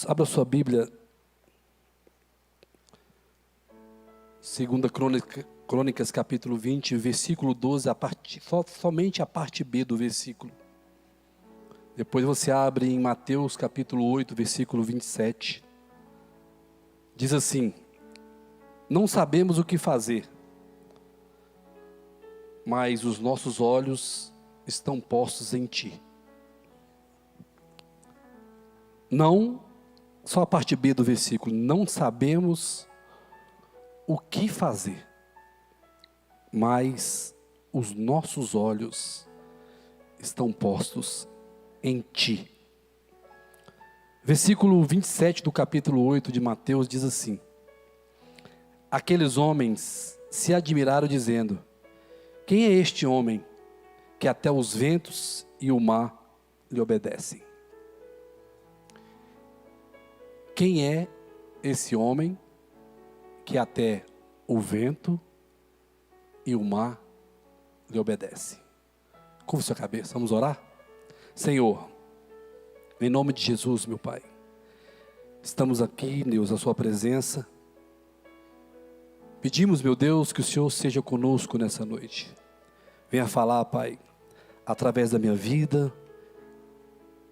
abra sua Bíblia, 2 Crônicas, capítulo 20, versículo 12, somente a parte B do versículo. Depois você abre em Mateus, capítulo 8, versículo 27. Diz assim: não sabemos o que fazer, mas os nossos olhos estão postos em Ti. Não, só a parte B do versículo, não sabemos o que fazer, mas os nossos olhos estão postos em Ti. Versículo 27 do capítulo 8 de Mateus diz assim: aqueles homens se admiraram dizendo: quem é este homem que até os ventos e o mar lhe obedecem? Quem é esse homem que até o vento e o mar lhe obedecem? Curva sua cabeça, vamos orar? Senhor, em nome de Jesus, meu Pai, estamos aqui, Deus, à sua presença. Pedimos, meu Deus, que o Senhor seja conosco nessa noite. Venha falar, Pai, através da minha vida.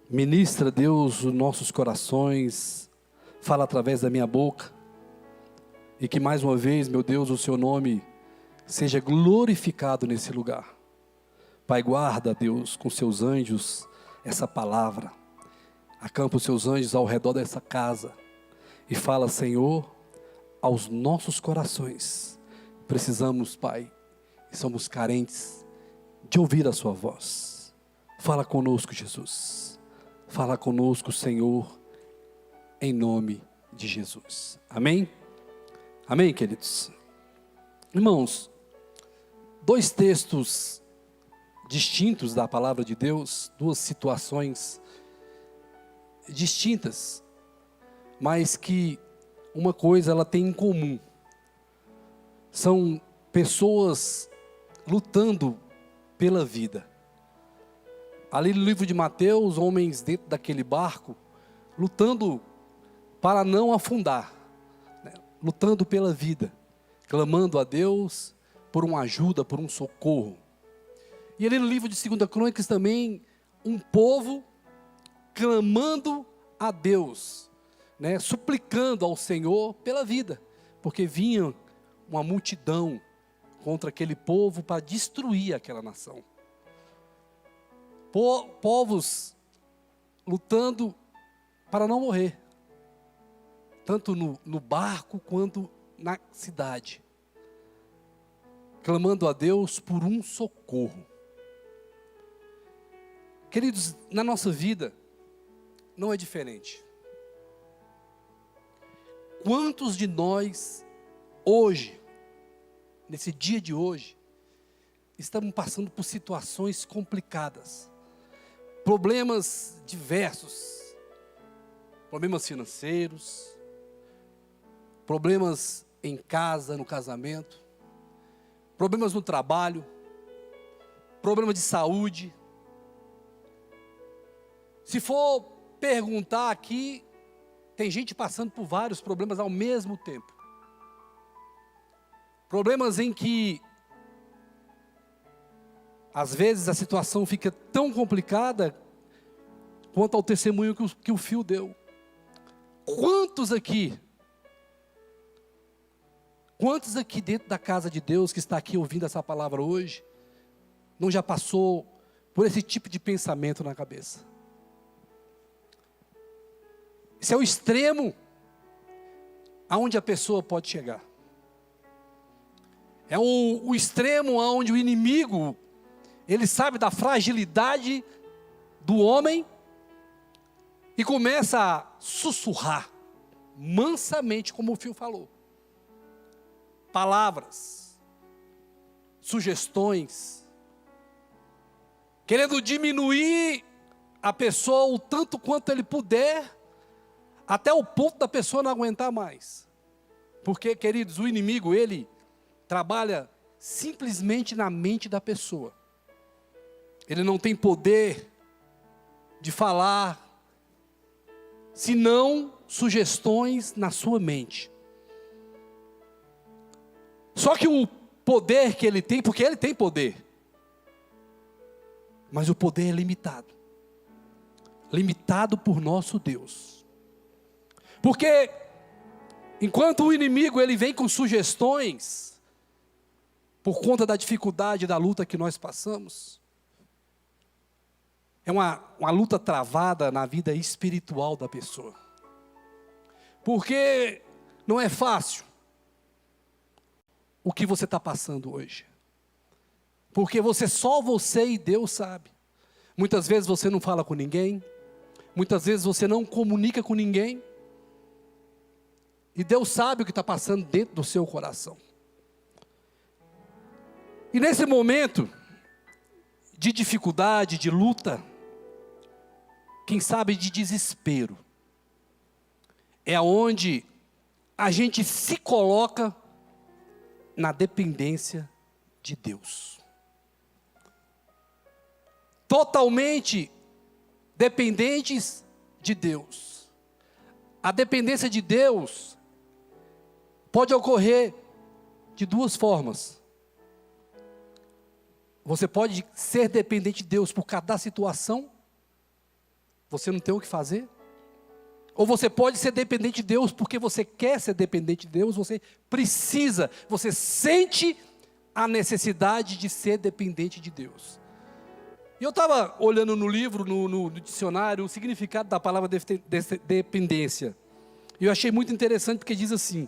Ministra, Deus, os nossos corações. Fala através da minha boca. E que mais uma vez, meu Deus, o Seu nome seja glorificado nesse lugar. Pai, guarda, Deus, com Seus anjos essa palavra. Acampa os Seus anjos ao redor dessa casa. E fala, Senhor, aos nossos corações. Precisamos, Pai, e somos carentes de ouvir a Sua voz. Fala conosco, Jesus. Fala conosco, Senhor, em nome de Jesus. Amém? Amém, queridos? Irmãos, dois textos distintos da palavra de Deus, duas situações distintas, mas que uma coisa ela tem em comum. São pessoas lutando pela vida. Ali no livro de Mateus, homens dentro daquele barco, lutando para não afundar, né? Lutando pela vida, clamando a Deus por uma ajuda, por um socorro. E ali no livro de 2 Crônicas também, um povo clamando a Deus, né? Suplicando ao Senhor pela vida, porque vinha uma multidão contra aquele povo para destruir aquela nação. Povos lutando para não morrer, tanto no barco quanto na cidade, clamando a Deus por um socorro. Queridos, na nossa vida não é diferente. Quantos de nós hoje, nesse dia de hoje, estamos passando por situações complicadas, problemas diversos, problemas financeiros, problemas em casa, no casamento, problemas no trabalho, problemas de saúde. Se for perguntar aqui, tem gente passando por vários problemas ao mesmo tempo. Problemas em que, às vezes, a situação fica tão complicada quanto ao testemunho que o Fio deu. Quantos aqui dentro da casa de Deus, que está aqui ouvindo essa palavra hoje, não já passou por esse tipo de pensamento na cabeça? Esse é o extremo aonde a pessoa pode chegar. É o extremo aonde o inimigo, ele sabe da fragilidade do homem e começa a sussurrar mansamente, como o Fio falou. Palavras, sugestões, querendo diminuir a pessoa o tanto quanto ele puder, até o ponto da pessoa não aguentar mais. Porque, queridos, o inimigo, ele trabalha simplesmente na mente da pessoa. Ele não tem poder de falar senão sugestões na sua mente. Só que o poder que ele tem, porque ele tem poder, mas o poder é limitado. Limitado por nosso Deus. Porque enquanto o inimigo ele vem com sugestões, por conta da dificuldade da luta que nós passamos, é uma luta travada na vida espiritual da pessoa. Porque não é fácil o que você está passando hoje. Porque só você e Deus sabe. Muitas vezes você não fala com ninguém. Muitas vezes você não comunica com ninguém. E Deus sabe o que está passando dentro do seu coração. E nesse momento de dificuldade, de luta, quem sabe de desespero, é onde a gente se coloca na dependência de Deus. Totalmente dependentes de Deus. A dependência de Deus pode ocorrer de duas formas. Você pode ser dependente de Deus por cada situação, você não tem o que fazer. Ou você pode ser dependente de Deus porque você quer ser dependente de Deus, você precisa, você sente a necessidade de ser dependente de Deus. E eu estava olhando no livro, no dicionário, o significado da palavra dependência. E eu achei muito interessante porque diz assim: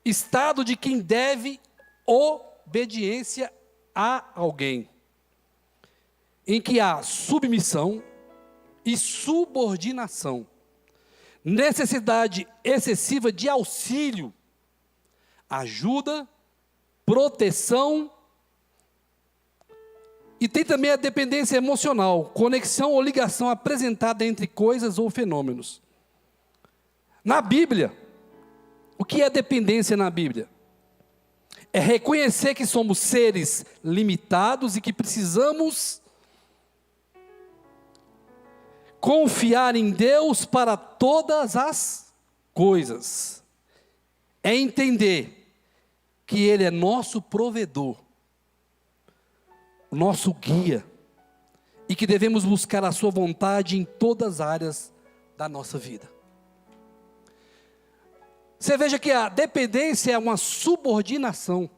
estado de quem deve obediência a alguém, em que há submissão e subordinação, necessidade excessiva de auxílio, ajuda, proteção, e tem também a dependência emocional, conexão ou ligação apresentada entre coisas ou fenômenos. Na Bíblia, o que é dependência na Bíblia? É reconhecer que somos seres limitados e que precisamos confiar em Deus para todas as coisas. É entender que Ele é nosso provedor, nosso guia, e que devemos buscar a sua vontade em todas as áreas da nossa vida. Você veja que a dependência é uma subordinação,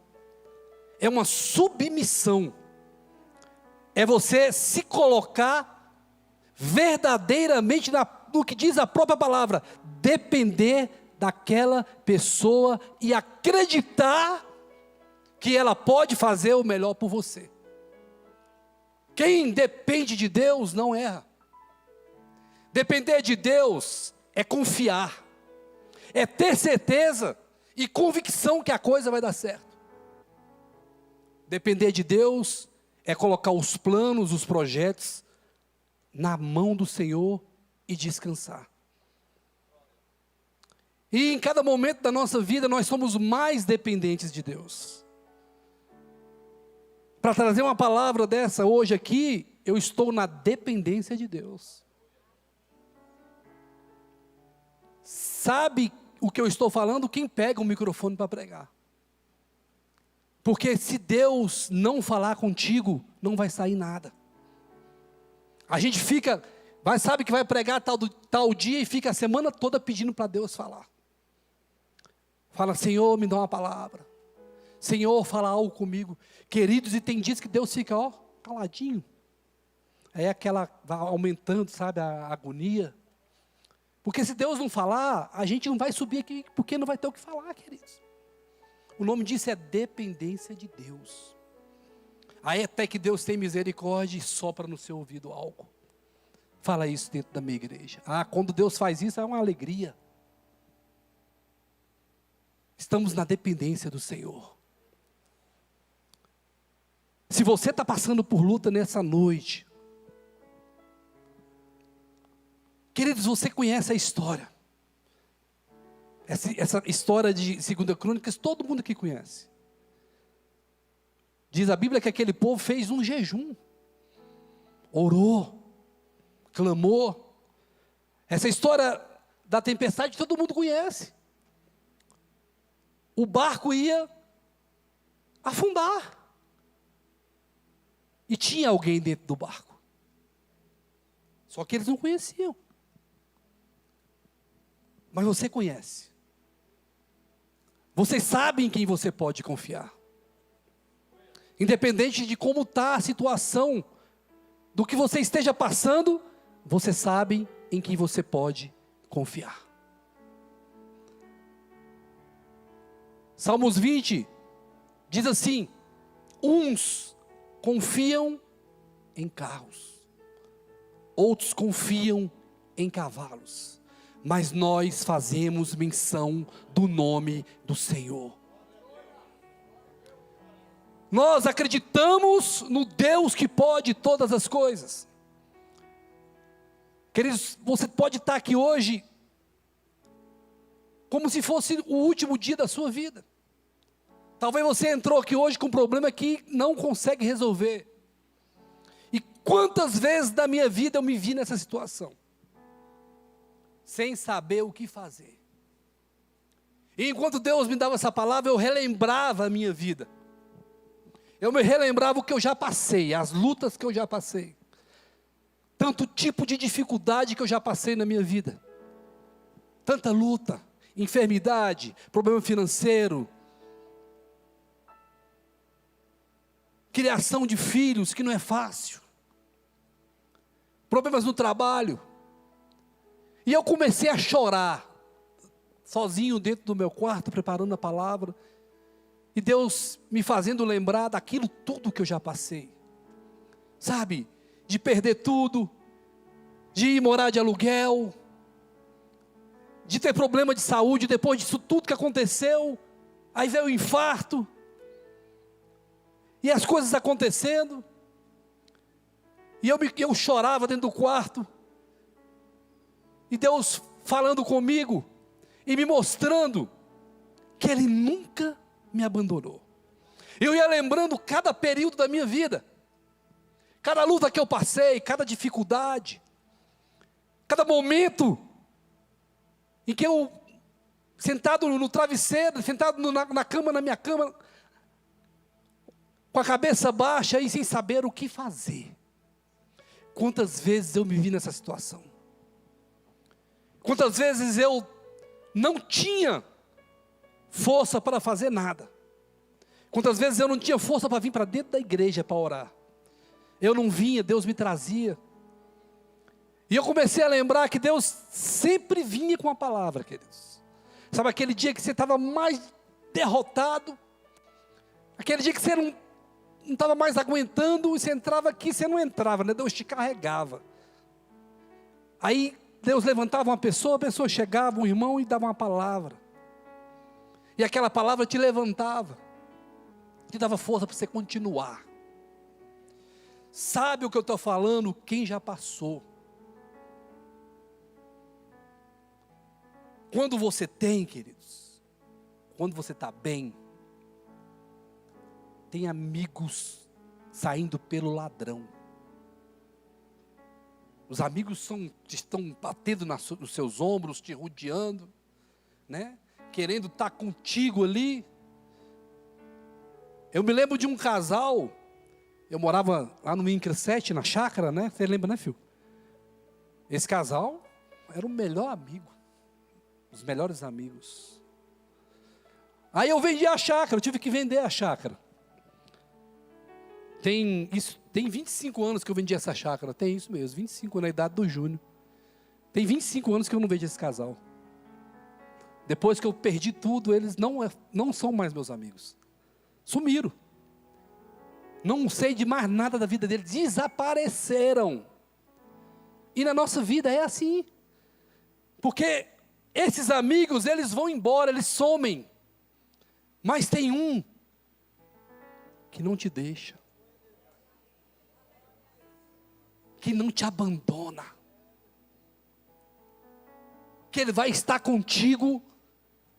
é uma submissão, é você se colocar verdadeiramente no que diz a própria palavra, depender daquela pessoa e acreditar que ela pode fazer o melhor por você. Quem depende de Deus não erra. Depender de Deus é confiar, é ter certeza e convicção que a coisa vai dar certo. Depender de Deus é colocar os planos, os projetos na mão do Senhor e descansar. E em cada momento da nossa vida nós somos mais dependentes de Deus. Para trazer uma palavra dessa hoje aqui, eu estou na dependência de Deus. Sabe o que eu estou falando? Quem pega o microfone para pregar. Porque se Deus não falar contigo, não vai sair nada. A gente sabe que vai pregar tal dia e fica a semana toda pedindo para Deus falar. Fala, Senhor, me dá uma palavra. Senhor, fala algo comigo. Queridos, e tem dias que Deus fica, caladinho. Aí aquela, vai aumentando, sabe, a agonia. Porque se Deus não falar, a gente não vai subir aqui, porque não vai ter o que falar, queridos. O nome disso é dependência de Deus. Aí até que Deus tem misericórdia e sopra no seu ouvido algo. Fala isso dentro da minha igreja. Quando Deus faz isso é uma alegria. Estamos na dependência do Senhor. Se você está passando por luta nessa noite, queridos, você conhece a história. Essa história de 2 Crônicas, todo mundo aqui conhece. Diz a Bíblia que aquele povo fez um jejum, orou, clamou, Essa história da tempestade todo mundo conhece. O barco ia afundar. E tinha alguém dentro do barco. Só que eles não conheciam. Mas você conhece. Você sabe em quem você pode confiar. Independente de como está a situação, do que você esteja passando, você sabe em quem você pode confiar. Salmos 20 diz assim: uns confiam em carros, outros confiam em cavalos, mas nós fazemos menção do nome do Senhor. Nós acreditamos no Deus que pode todas as coisas. Queridos, você pode estar aqui hoje como se fosse o último dia da sua vida. Talvez você entrou aqui hoje com um problema que não consegue resolver. E quantas vezes da minha vida eu me vi nessa situação, sem saber o que fazer. E enquanto Deus me dava essa palavra, eu relembrava a minha vida. Eu me relembrava o que eu já passei, as lutas que eu já passei. Tanto tipo de dificuldade que eu já passei na minha vida. Tanta luta, enfermidade, problema financeiro, criação de filhos que não é fácil, problemas no trabalho. E eu comecei a chorar, sozinho dentro do meu quarto, preparando a palavra. E Deus me fazendo lembrar daquilo tudo que eu já passei. Sabe, de perder tudo, de ir morar de aluguel, de ter problema de saúde depois disso tudo que aconteceu. Aí veio o infarto. E as coisas acontecendo. E eu chorava dentro do quarto. E Deus falando comigo e me mostrando que Ele nunca me abandonou. Eu ia lembrando cada período da minha vida, cada luta que eu passei, cada dificuldade, cada momento em que eu, sentado no travesseiro, sentado na cama, na minha cama, com a cabeça baixa e sem saber o que fazer. Quantas vezes eu me vi nessa situação? Quantas vezes eu não tinha força para fazer nada? Quantas vezes eu não tinha força para vir para dentro da igreja para orar? Eu não vinha, Deus me trazia. E eu comecei a lembrar que Deus sempre vinha com a palavra, queridos. Sabe aquele dia que você estava mais derrotado? Aquele dia que você não estava mais aguentando, e você entrava aqui, você não entrava, né? Deus te carregava. Aí Deus levantava uma pessoa, a pessoa chegava, um irmão, e dava uma palavra. E aquela palavra te levantava, te dava força para você continuar. Sabe o que eu estou falando? Quem já passou. Quando você tem, queridos, quando você está bem, tem amigos saindo pelo ladrão. Os amigos estão batendo nos seus ombros, te rodeando, né? Querendo estar contigo ali. Eu me lembro de um casal, eu morava lá no INCRA 7, na chácara, né? Você lembra, né, filho? Esse casal era o melhor amigo, os melhores amigos. Aí eu vendi a chácara, eu tive que vender a chácara. Tem 25 anos que eu vendi essa chácara, tem isso mesmo, 25 na idade do Júnior. Tem 25 anos que eu não vejo esse casal. Depois que eu perdi tudo, eles não são mais meus amigos. Sumiram. Não sei de mais nada da vida deles, desapareceram. E na nossa vida é assim. Porque esses amigos, eles vão embora, eles somem. Mas tem um que não te deixa, que não te abandona, que Ele vai estar contigo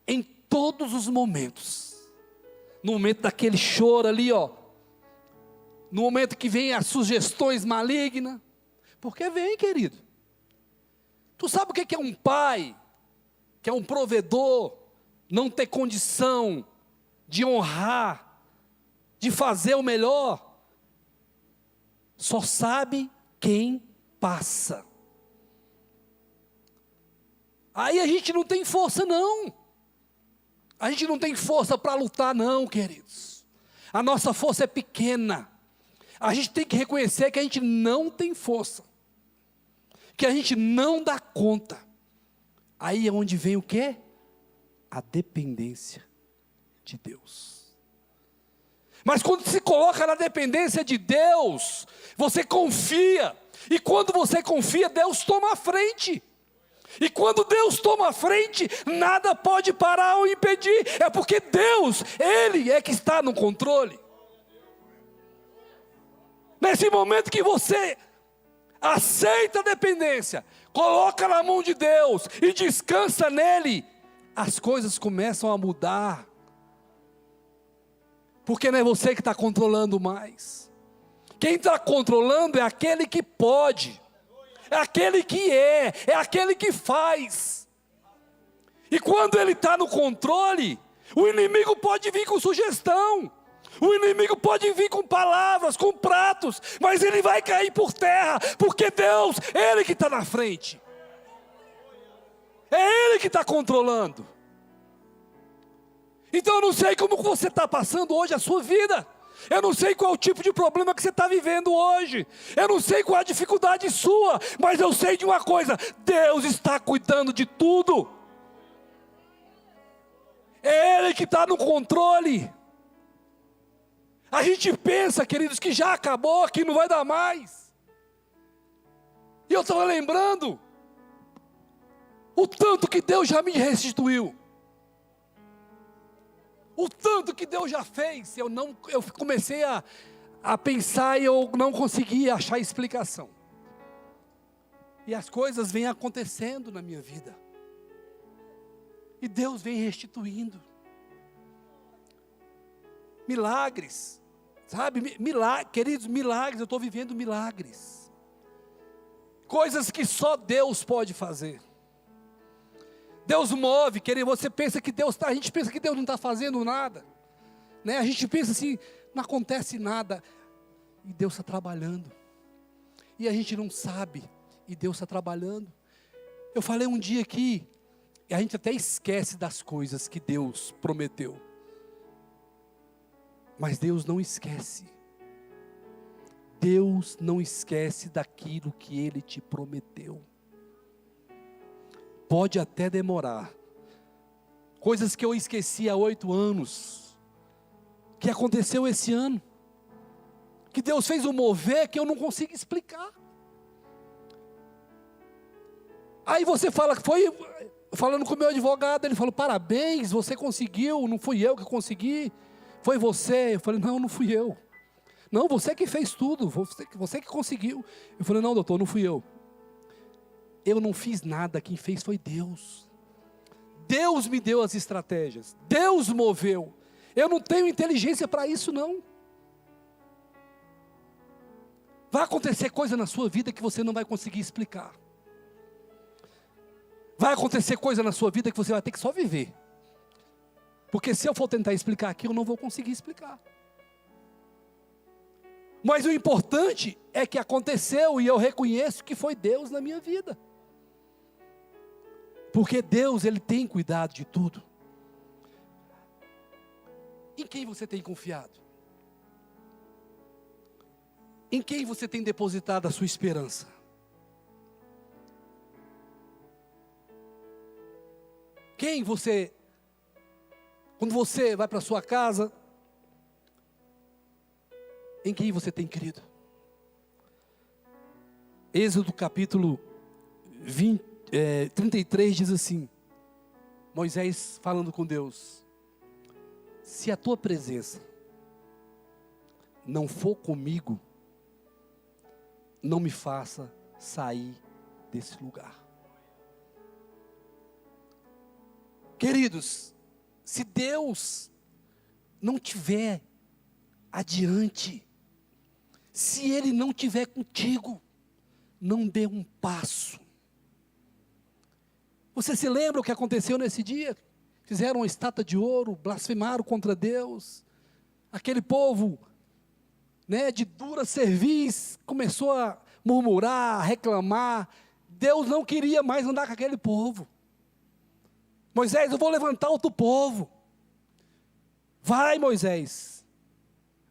em todos os momentos. No momento daquele choro ali, ó, no momento que vem as sugestões malignas, porque vem, querido. Tu sabe o que é um pai, que é um provedor, não ter condição de honrar, de fazer o melhor? Só sabe quem passa. Aí a gente não tem força não. A gente não tem força para lutar não, queridos. A nossa força é pequena. A gente tem que reconhecer que a gente não tem força. Que a gente não dá conta. Aí é onde vem o quê? A dependência de Deus. Mas quando se coloca na dependência de Deus, você confia. E quando você confia, Deus toma a frente. E quando Deus toma a frente, nada pode parar ou impedir. É porque Deus, Ele é que está no controle. Nesse momento que você aceita a dependência, coloca na mão de Deus e descansa nele, as coisas começam a mudar. Porque não é você que está controlando mais. Quem está controlando é aquele que pode, é aquele que é aquele que faz. E quando ele está no controle, o inimigo pode vir com sugestão. O inimigo pode vir com palavras, com pratos, mas ele vai cair por terra, porque Deus, Ele que está na frente. É Ele que está controlando. Então eu não sei como você está passando hoje a sua vida. Eu não sei qual é o tipo de problema que você está vivendo hoje. Eu não sei qual é a dificuldade sua, mas eu sei de uma coisa: Deus está cuidando de tudo. É Ele que está no controle. A gente pensa, queridos, que já acabou, que não vai dar mais. E eu estava lembrando o tanto que Deus já me restituiu. O tanto que Deus já fez. Eu comecei a pensar e eu não conseguia achar explicação. E as coisas vêm acontecendo na minha vida. E Deus vem restituindo. Milagres, sabe? Queridos, milagres, eu estou vivendo milagres. Coisas que só Deus pode fazer. Deus move, querido, você pensa que Deus está, a gente pensa que Deus não está fazendo nada. Né? A gente pensa assim, não acontece nada. E Deus está trabalhando. E a gente não sabe, e Deus está trabalhando. Eu falei um dia aqui, e a gente até esquece das coisas que Deus prometeu. Mas Deus não esquece. Deus não esquece daquilo que Ele te prometeu. Pode até demorar. Coisas que eu esqueci há 8 anos. Que aconteceu esse ano. Que Deus fez um mover que eu não consigo explicar. Aí você fala, falando com o meu advogado, ele falou: parabéns, você conseguiu, não fui eu que consegui. Foi você? Eu falei: não fui eu. Não, você que fez tudo, você que conseguiu. Eu falei: não, doutor, não fui eu. Eu não fiz nada, quem fez foi Deus. Deus me deu as estratégias, Deus moveu. Eu não tenho inteligência para isso não. Vai acontecer coisa na sua vida que você não vai conseguir explicar. Vai acontecer coisa na sua vida que você vai ter que só viver. Porque se eu for tentar explicar aqui, eu não vou conseguir explicar. Mas o importante é que aconteceu e eu reconheço que foi Deus na minha vida. Porque Deus, Ele tem cuidado de tudo. Em quem você tem confiado? Em quem você tem depositado a sua esperança? Quem você... Quando você vai para a sua casa, em quem você tem crido? Êxodo capítulo 33 diz assim, Moisés falando com Deus: se a tua presença não for comigo, não me faça sair desse lugar. Queridos, se Deus não tiver adiante, se Ele não tiver contigo, não dê um passo. Você se lembra o que aconteceu nesse dia? Fizeram uma estátua de ouro, blasfemaram contra Deus. Aquele povo, né, de dura cerviz, começou a murmurar, a reclamar. Deus não queria mais andar com aquele povo. Moisés, eu vou levantar outro povo. Vai, Moisés.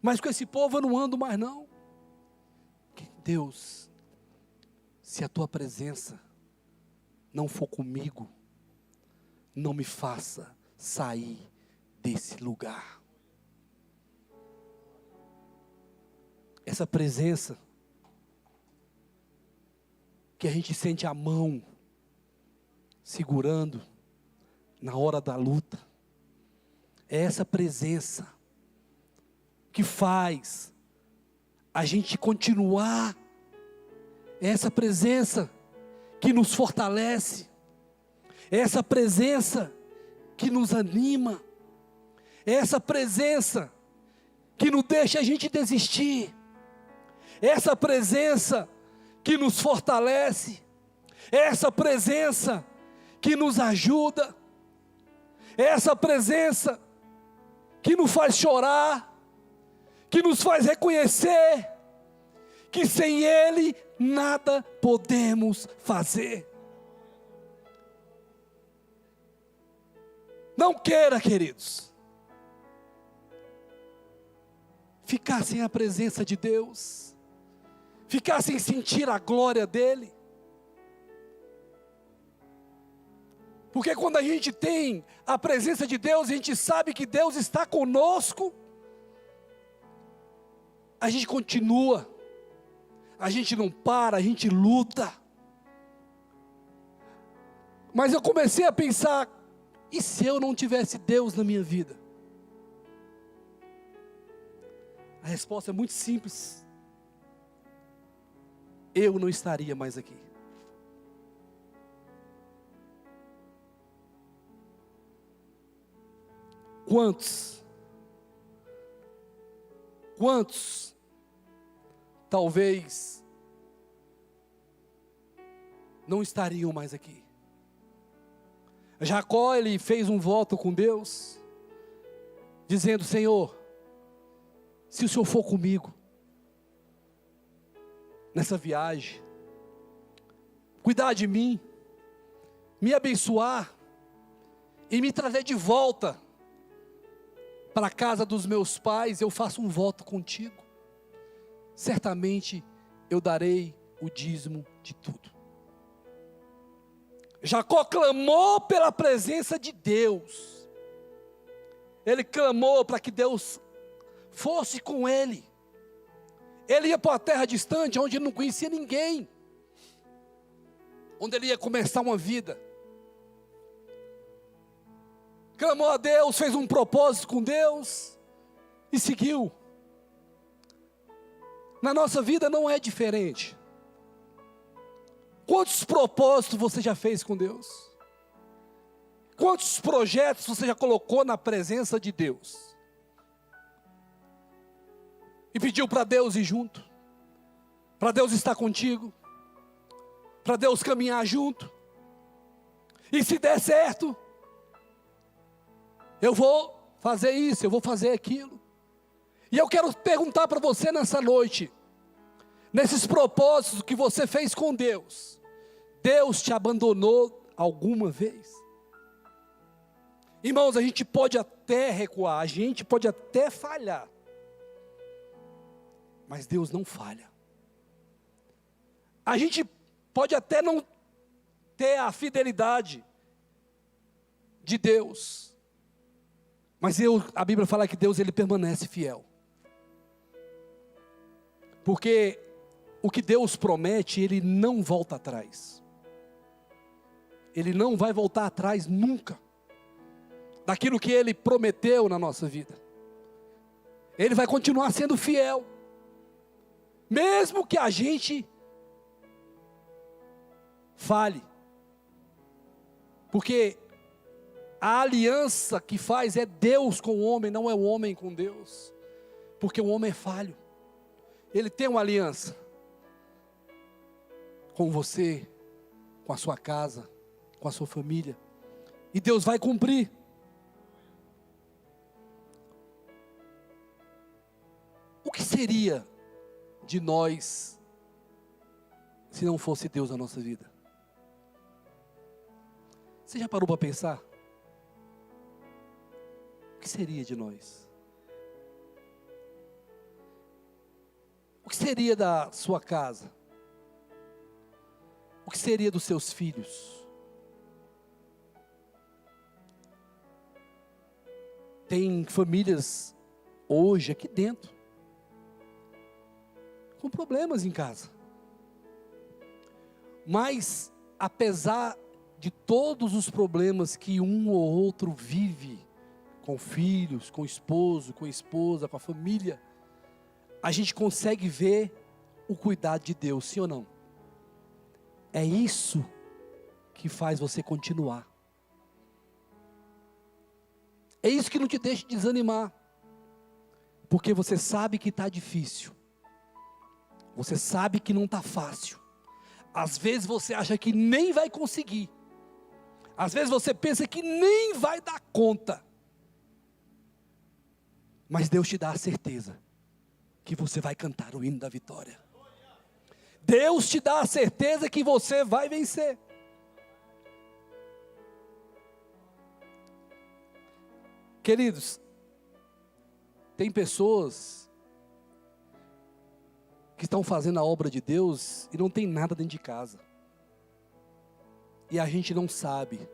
Mas com esse povo eu não ando mais não. Deus, se a tua presença não for comigo, não me faça sair desse lugar. Essa presença que a gente sente a mão segurando na hora da luta, é essa presença que faz a gente continuar, é essa presença que nos fortalece, é essa presença que nos anima, é essa presença que não deixa a gente desistir, é essa presença que nos fortalece, é essa presença que nos ajuda, é essa presença que nos faz chorar, que nos faz reconhecer que sem Ele nada podemos fazer. Não queira, queridos, ficar sem a presença de Deus, ficar sem sentir a glória dEle. Porque quando a gente tem a presença de Deus, a gente sabe que Deus está conosco, a gente continua, a gente não para, a gente luta. Mas eu comecei a pensar, e se eu não tivesse Deus na minha vida? A resposta é muito simples. Eu não estaria mais aqui. Quantos, talvez, não estariam mais aqui? Jacó, ele fez um voto com Deus, dizendo: Senhor, se o Senhor for comigo, nessa viagem, cuidar de mim, me abençoar, e me trazer de volta para a casa dos meus pais, eu faço um voto contigo, certamente eu darei o dízimo de tudo. Jacó clamou pela presença de Deus, ele clamou para que Deus fosse com ele. Ele ia para uma terra distante, onde ele não conhecia ninguém, onde ele ia começar uma vida. Clamou a Deus, fez um propósito com Deus e seguiu. Na nossa vida não é diferente. Quantos propósitos você já fez com Deus? Quantos projetos você já colocou na presença de Deus? E pediu para Deus ir junto, para Deus estar contigo, para Deus caminhar junto. E se der certo, eu vou fazer isso, eu vou fazer aquilo. E eu quero perguntar para você nessa noite, nesses propósitos que você fez com Deus, Deus te abandonou alguma vez? Irmãos, a gente pode até recuar, a gente pode até falhar, mas Deus não falha. A gente pode até não ter a fidelidade de Deus, mas a Bíblia fala que Deus, ele permanece fiel. Porque o que Deus promete, Ele não volta atrás. Ele não vai voltar atrás nunca, daquilo que Ele prometeu na nossa vida. Ele vai continuar sendo fiel, mesmo que a gente fale. Porque a aliança que faz é Deus com o homem, não é o homem com Deus. Porque o homem é falho. Ele tem uma aliança com você, com a sua casa, com a sua família. E Deus vai cumprir. O que seria de nós se não fosse Deus na nossa vida? Você já parou para pensar? O que seria de nós? O que seria da sua casa? O que seria dos seus filhos? Tem famílias hoje aqui dentro com problemas em casa. Mas apesar de todos os problemas que um ou outro vive, com filhos, com o esposo, com a esposa, com a família, a gente consegue ver o cuidado de Deus, sim ou não? É isso que faz você continuar. É isso que não te deixa desanimar. Porque você sabe que está difícil. Você sabe que não está fácil. Às vezes você acha que nem vai conseguir. Às vezes você pensa que nem vai dar conta. Mas Deus te dá a certeza que você vai cantar o hino da vitória. Deus te dá a certeza que você vai vencer. Queridos, tem pessoas que estão fazendo a obra de Deus e não tem nada dentro de casa. E a gente não sabe.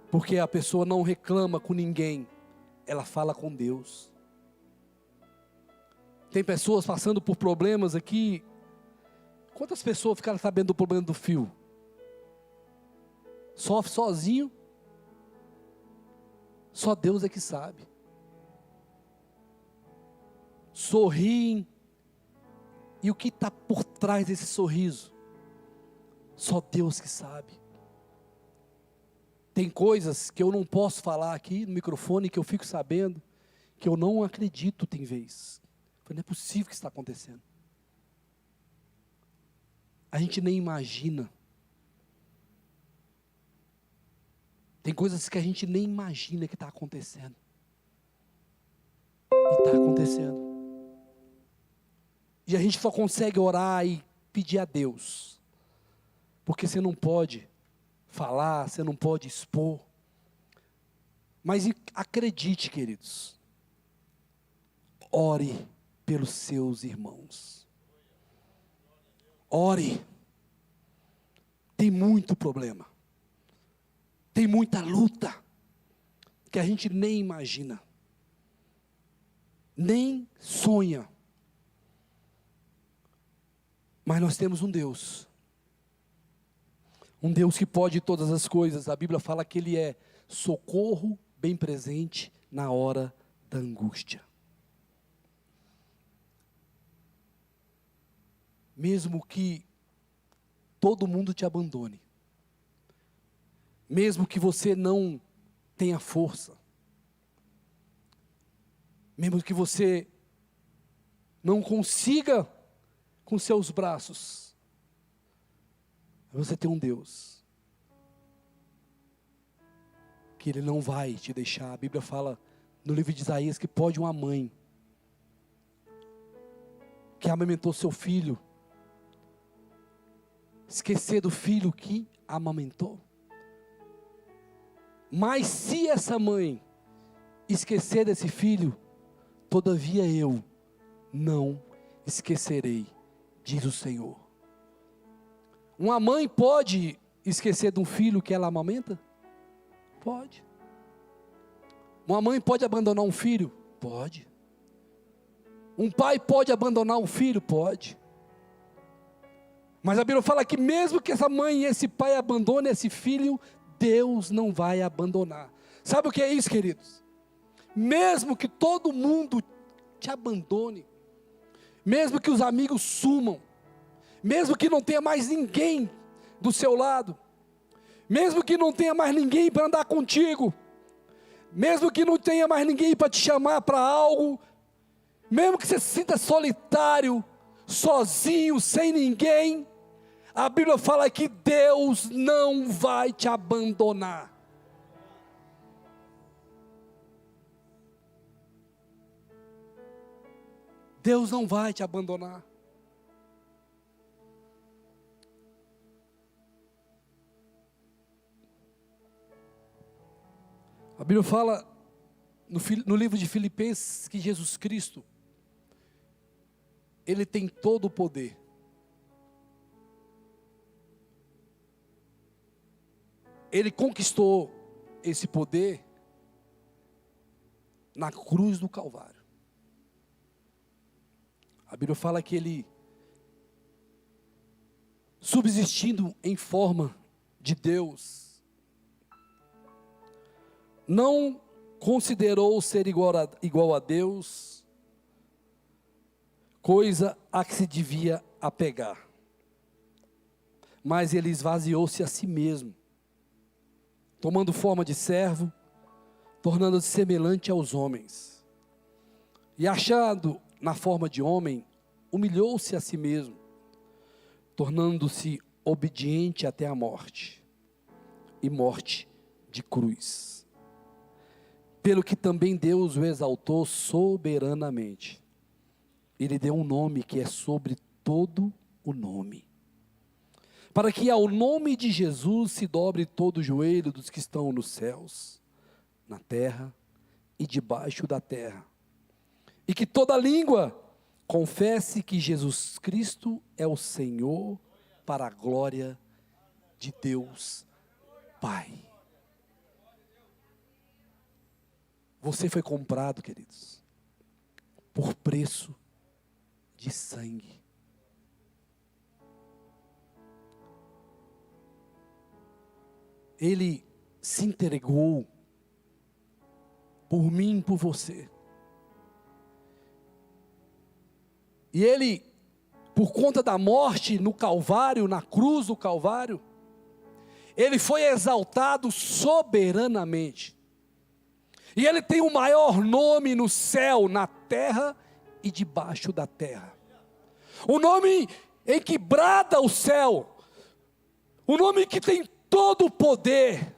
Porque a pessoa não reclama com ninguém, ela fala com Deus. Tem pessoas passando por problemas aqui. Quantas pessoas ficaram sabendo do problema do fio? Sofre sozinho. Só Deus é que sabe. Sorriem. E o que está por trás desse sorriso? Só Deus que sabe. Tem coisas que eu não posso falar aqui no microfone, que eu fico sabendo, que eu não acredito tem vez. Não é possível que isso está acontecendo. A gente nem imagina. Tem coisas que a gente nem imagina que está acontecendo. E está acontecendo. E a gente só consegue orar e pedir a Deus. Porque você não pode falar, você não pode expor. Mas acredite, queridos. Ore pelos seus irmãos. Ore. Tem muito problema. Tem muita luta que a gente nem imagina, nem sonha. Mas nós temos um Deus que pode todas as coisas. A Bíblia fala que Ele é socorro bem presente na hora da angústia. Mesmo que todo mundo te abandone, mesmo que você não tenha força, mesmo que você não consiga com seus braços, você tem um Deus que Ele não vai te deixar. A Bíblia fala no livro de Isaías que pode uma mãe que amamentou seu filho esquecer do filho que amamentou. Mas se essa mãe esquecer desse filho, todavia eu não esquecerei, diz o Senhor. Uma mãe pode esquecer de um filho que ela amamenta? Pode. Uma mãe pode abandonar um filho? Pode. Um pai pode abandonar um filho? Pode. Mas a Bíblia fala que mesmo que essa mãe e esse pai abandonem esse filho, Deus não vai abandonar. Sabe o que é isso, queridos? Mesmo que todo mundo te abandone, mesmo que os amigos sumam, mesmo que não tenha mais ninguém do seu lado, mesmo que não tenha mais ninguém para andar contigo, mesmo que não tenha mais ninguém para te chamar para algo, mesmo que você se sinta solitário, sozinho, sem ninguém, A Bíblia fala que Deus não vai te abandonar. Deus não vai te abandonar. A Bíblia fala no livro de Filipenses que Jesus Cristo, Ele tem todo o poder. Ele conquistou esse poder na cruz do Calvário. A Bíblia fala que Ele, subsistindo em forma de Deus, não considerou ser igual a Deus, coisa a que se devia apegar. Mas Ele esvaziou-se a si mesmo, tomando forma de servo, tornando-se semelhante aos homens. E achado na forma de homem, humilhou-se a si mesmo, tornando-se obediente até a morte, e morte de cruz. Pelo que também Deus o exaltou soberanamente. Ele deu um nome que é sobre todo o nome. Para que ao nome de Jesus se dobre todo o joelho dos que estão nos céus, na terra e debaixo da terra. E que toda língua confesse que Jesus Cristo é o Senhor, para a glória de Deus Pai. Você foi comprado, queridos, por preço de sangue. Ele se entregou por mim e por você. E Ele, por conta da morte no Calvário, na cruz do Calvário, Ele foi exaltado soberanamente. E Ele tem o maior nome no céu, na terra e debaixo da terra. O nome em que brada o céu. O nome que tem todo o poder.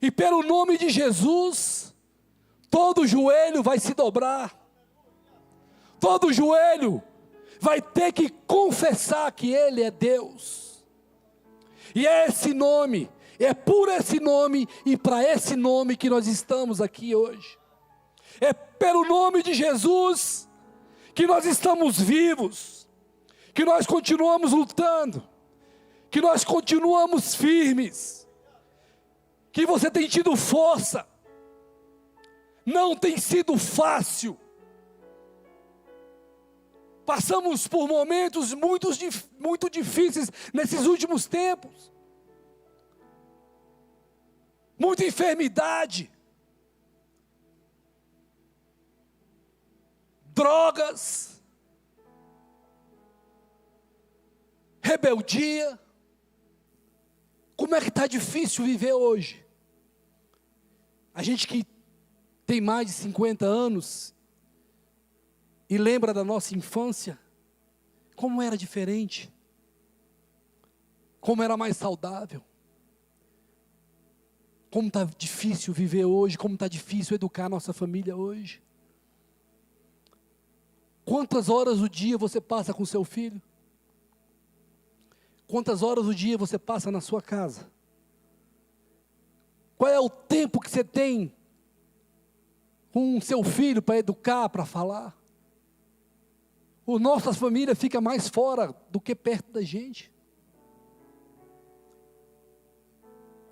E pelo nome de Jesus, todo joelho vai se dobrar. Todo joelho vai ter que confessar que Ele é Deus. E é esse nome, é por esse nome e para esse nome que nós estamos aqui hoje. É pelo nome de Jesus que nós estamos vivos, que nós continuamos lutando, que nós continuamos firmes, que você tem tido força. Não tem sido fácil. Passamos por momentos muito difíceis nesses últimos tempos. Muita enfermidade, drogas, rebeldia. Como é que está difícil viver hoje? A gente que tem mais de 50 anos e lembra da nossa infância, como era diferente, como era mais saudável. Como está difícil viver hoje, como está difícil educar a nossa família hoje. Quantas horas o dia você passa com seu filho? Quantas horas o dia você passa na sua casa? Qual é o tempo que você tem com seu filho para educar, para falar? A nossa família fica mais fora do que perto da gente.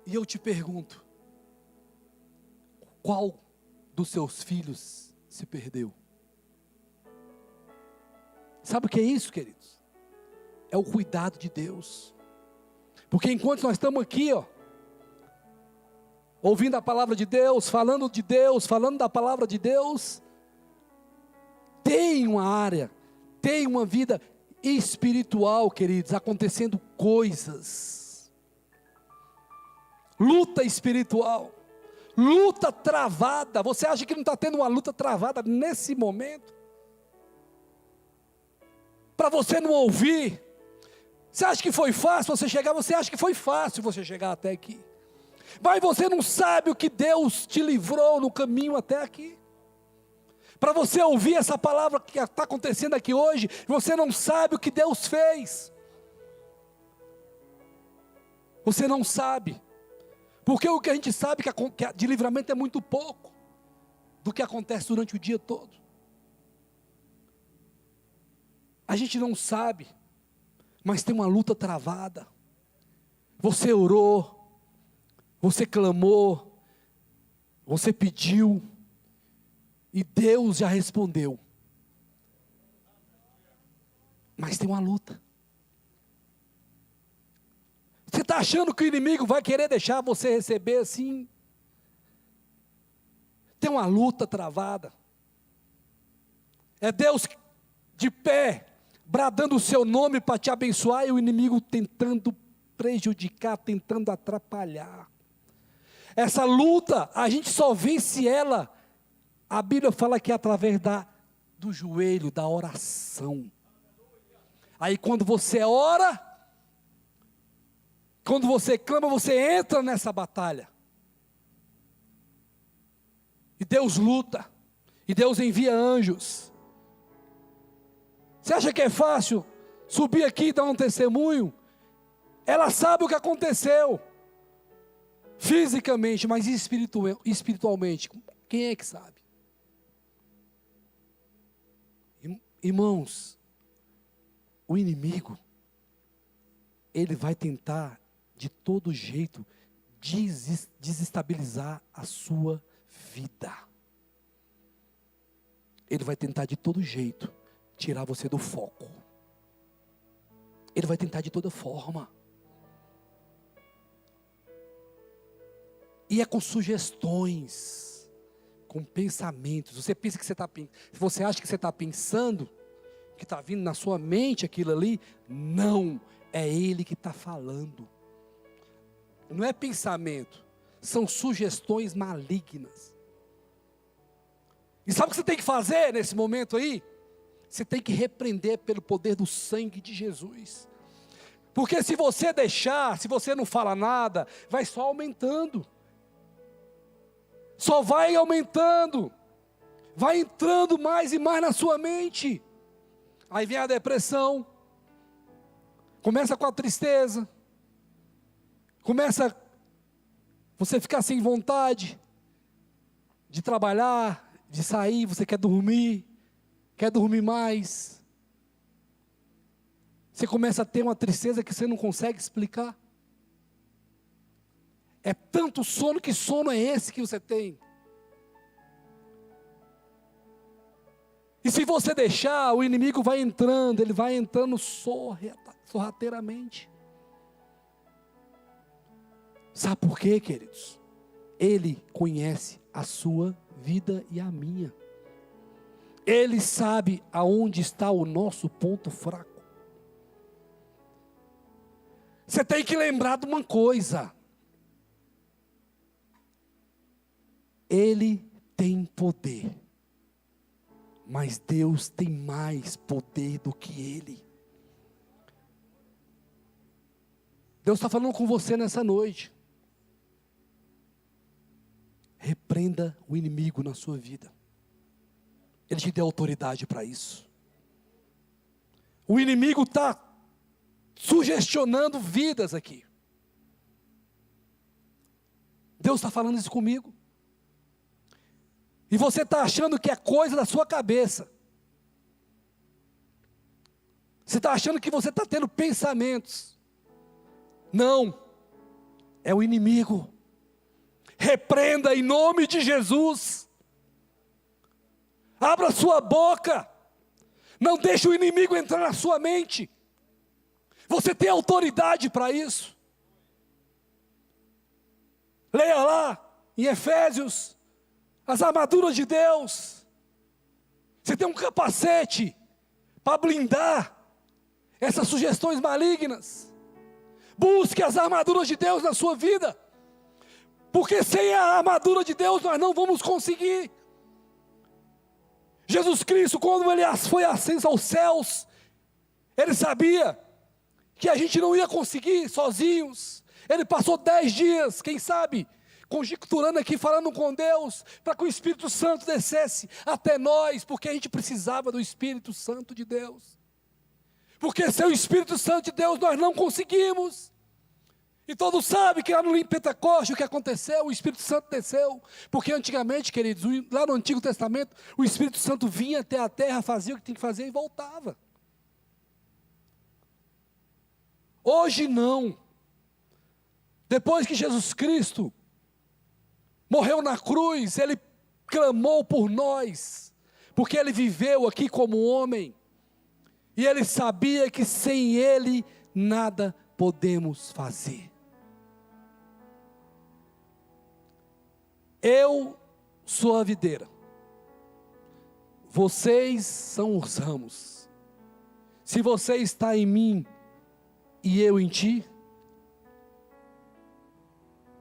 E eu te pergunto, qual dos seus filhos se perdeu? Sabe o que é isso, queridos? É o cuidado de Deus. Porque enquanto nós estamos aqui, ouvindo a palavra de Deus, falando da palavra de Deus, tem uma área, tem uma vida espiritual, queridos, acontecendo coisas. Luta espiritual. Luta travada. Você acha que não está tendo uma luta travada nesse momento? para você não ouvir. Você acha que foi fácil você chegar? Você acha que foi fácil você chegar até aqui? Mas você não sabe o que Deus te livrou no caminho até aqui. Para você ouvir essa palavra que está acontecendo aqui hoje, você não sabe o que Deus fez. Você não sabe. Porque o que a gente sabe que de livramento é muito pouco do que acontece durante o dia todo. A gente não sabe, mas tem uma luta travada. Você orou, você clamou, você pediu, e Deus já respondeu. Mas tem uma luta. Você está achando que o inimigo vai querer deixar você receber assim? Tem uma luta travada. É Deus de pé, bradando o seu nome para te abençoar, e o inimigo tentando prejudicar, tentando atrapalhar. Essa luta, a gente só vence ela. A Bíblia fala que é através do joelho, da oração. Aí quando você ora, quando você clama, você entra nessa batalha. E Deus luta. E Deus envia anjos. Você acha que é fácil subir aqui e dar um testemunho? Ela sabe o que aconteceu. Fisicamente, mas espiritualmente. Quem é que sabe? Irmãos, o inimigo, ele vai tentar de todo jeito desestabilizar a sua vida. Ele vai tentar de todo jeito tirar você do foco. Ele vai tentar de toda forma. E é com sugestões, com pensamentos. Você pensa que você acha que você está pensando, que está vindo na sua mente aquilo ali? Não, é Ele que está falando. Não é pensamento, são sugestões malignas. E sabe o que você tem que fazer nesse momento aí? Você tem que repreender pelo poder do sangue de Jesus. Porque se você deixar, se você não fala nada, vai só aumentando. Só vai aumentando. Vai entrando mais e mais na sua mente. Aí vem a depressão. Começa com a tristeza. Começa você ficar sem vontade de trabalhar, de sair, você quer dormir mais. Você começa a ter uma tristeza que você não consegue explicar. É tanto sono, que sono é esse que você tem? E se você deixar, o inimigo vai entrando, ele vai entrando sorrateiramente. Sabe por quê, queridos? Ele conhece a sua vida e a minha. Ele sabe aonde está o nosso ponto fraco. Você tem que lembrar de uma coisa. Ele tem poder, mas Deus tem mais poder do que ele. Deus está falando com você nessa noite. Repreenda o inimigo na sua vida. Ele te deu autoridade para isso. O inimigo está sugestionando vidas aqui. Deus está falando isso comigo. E você está achando que é coisa da sua cabeça. Você está achando que você está tendo pensamentos. Não. É o inimigo. Repreenda em nome de Jesus. Abra sua boca. Não deixe o inimigo entrar na sua mente. Você tem autoridade para isso. Leia lá em Efésios. As armaduras de Deus. Você tem um capacete para blindar essas sugestões malignas. Busque as armaduras de Deus na sua vida. Porque sem a armadura de Deus nós não vamos conseguir. Jesus Cristo, quando ele foi ascenso aos céus, Ele sabia que a gente não ia conseguir sozinhos. Ele passou 10 dias, quem sabe, conjecturando aqui, falando com Deus, para que o Espírito Santo descesse até nós, porque a gente precisava do Espírito Santo de Deus. Porque sem o Espírito Santo de Deus nós não conseguimos. E todos sabem que lá no Pentecoste o que aconteceu, o Espírito Santo desceu. Porque antigamente, queridos, lá no Antigo Testamento, o Espírito Santo vinha até a terra, fazia o que tinha que fazer e voltava. Hoje não. Depois que Jesus Cristo morreu na cruz, Ele clamou por nós, porque Ele viveu aqui como homem, e Ele sabia que sem Ele nada podemos fazer. Eu sou a videira, vocês são os ramos. Se você está em mim e eu em ti,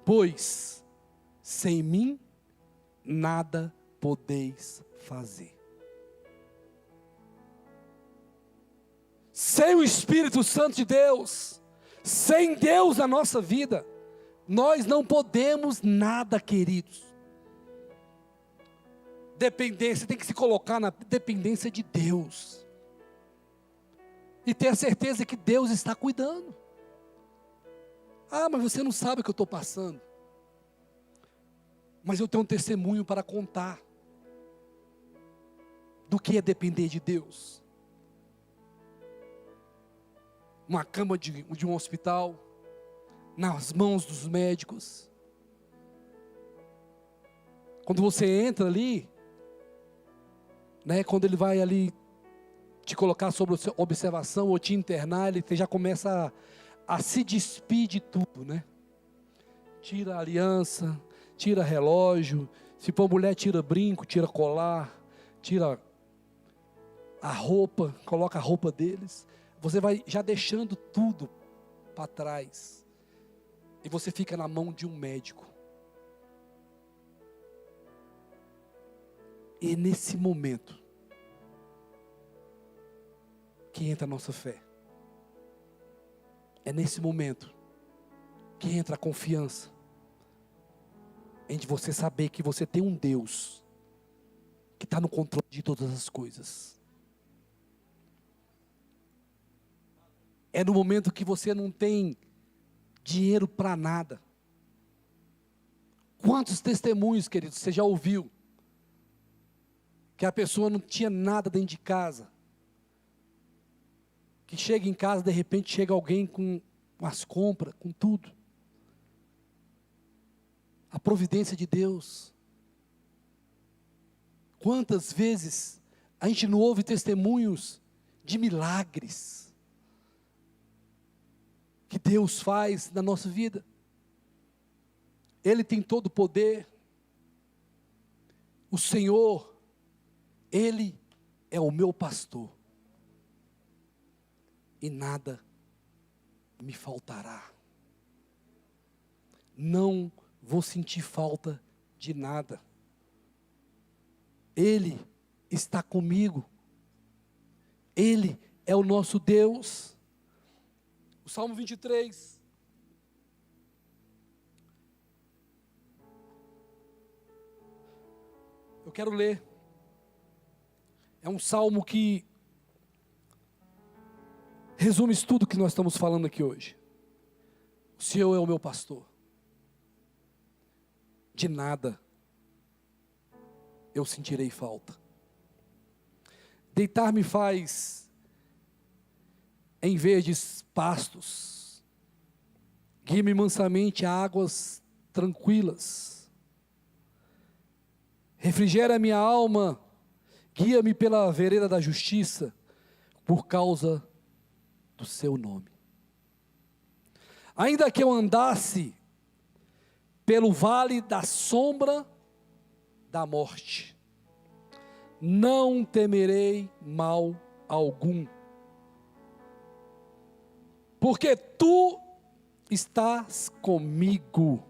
pois sem mim nada podeis fazer. Sem o Espírito Santo de Deus, sem Deus na nossa vida, nós não podemos nada, queridos. Dependência, tem que se colocar na dependência de Deus. E ter a certeza que Deus está cuidando. Ah, mas você não sabe o que eu estou passando. Mas eu tenho um testemunho para contar do que é depender de Deus. Uma cama de um hospital, nas mãos dos médicos. Quando você entra ali, né, quando ele vai ali te colocar sob observação ou te internar, ele já começa a se despir de tudo, né? Tira a aliança, tira relógio, se for mulher tira brinco, tira colar, tira a roupa, coloca a roupa deles. Você vai já deixando tudo para trás. E você fica na mão de um médico. E nesse momento que entra a nossa fé. É nesse momento que entra a confiança em de você saber que você tem um Deus que está no controle de todas as coisas. É no momento que você não tem dinheiro para nada. Quantos testemunhos, queridos, você já ouviu? Que a pessoa não tinha nada dentro de casa. Que chega em casa, de repente chega alguém com as compras, com tudo. A providência de Deus. Quantas vezes a gente não ouve testemunhos de milagres que Deus faz na nossa vida? Ele tem todo o poder. O Senhor, Ele é o meu pastor, e nada me faltará. Não vou sentir falta de nada. Ele está comigo. Ele é o nosso Deus. O Salmo 23. Eu quero ler. É um salmo que resume isso tudo que nós estamos falando aqui hoje. O Senhor é o meu pastor. De nada eu sentirei falta. Deitar-me faz em verdes pastos. Guia-me mansamente a águas tranquilas. Refrigera minha alma. Guia-me pela vereda da justiça, por causa do seu nome. Ainda que eu andasse pelo vale da sombra da morte, não temerei mal algum, porque tu estás comigo,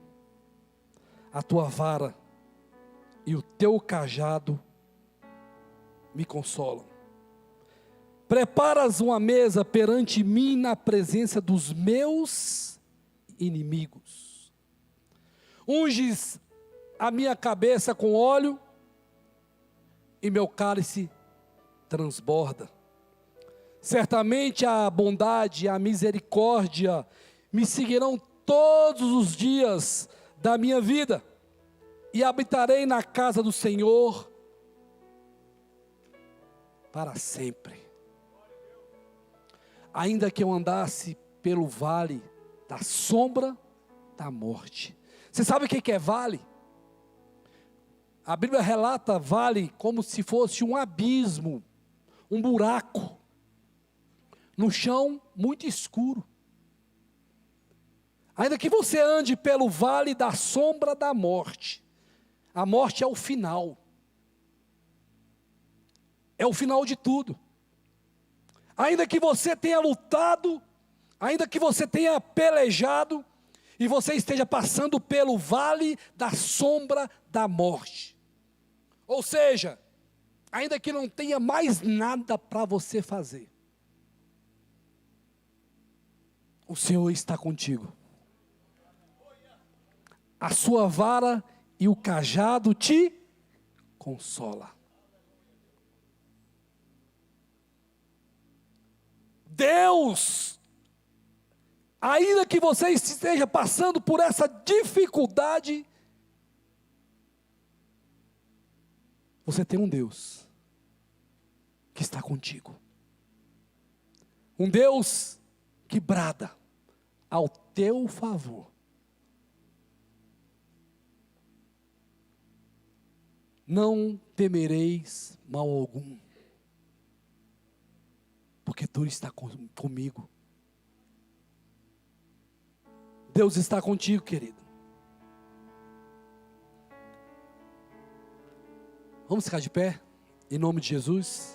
a tua vara e o teu cajado me consolam. Preparas uma mesa perante mim na presença dos meus inimigos. Unges a minha cabeça com óleo e meu cálice transborda. Certamente a bondade e a misericórdia me seguirão todos os dias da minha vida, e habitarei na casa do Senhor para sempre. Ainda que eu andasse pelo vale da sombra da morte. Você sabe o que é vale? A Bíblia relata vale como se fosse um abismo, um buraco, no chão muito escuro. Ainda que você ande pelo vale da sombra da morte, a morte é o final. É o final de tudo. Ainda que você tenha lutado, ainda que você tenha pelejado, e você esteja passando pelo vale da sombra da morte. Ou seja, ainda que não tenha mais nada para você fazer, o Senhor está contigo. A sua vara e o cajado te consola. Deus, ainda que você esteja passando por essa dificuldade, você tem um Deus que está contigo. Um Deus que brada ao teu favor. Não temereis mal algum, porque tu está comigo. Deus está contigo, querido. Vamos ficar de pé, em nome de Jesus.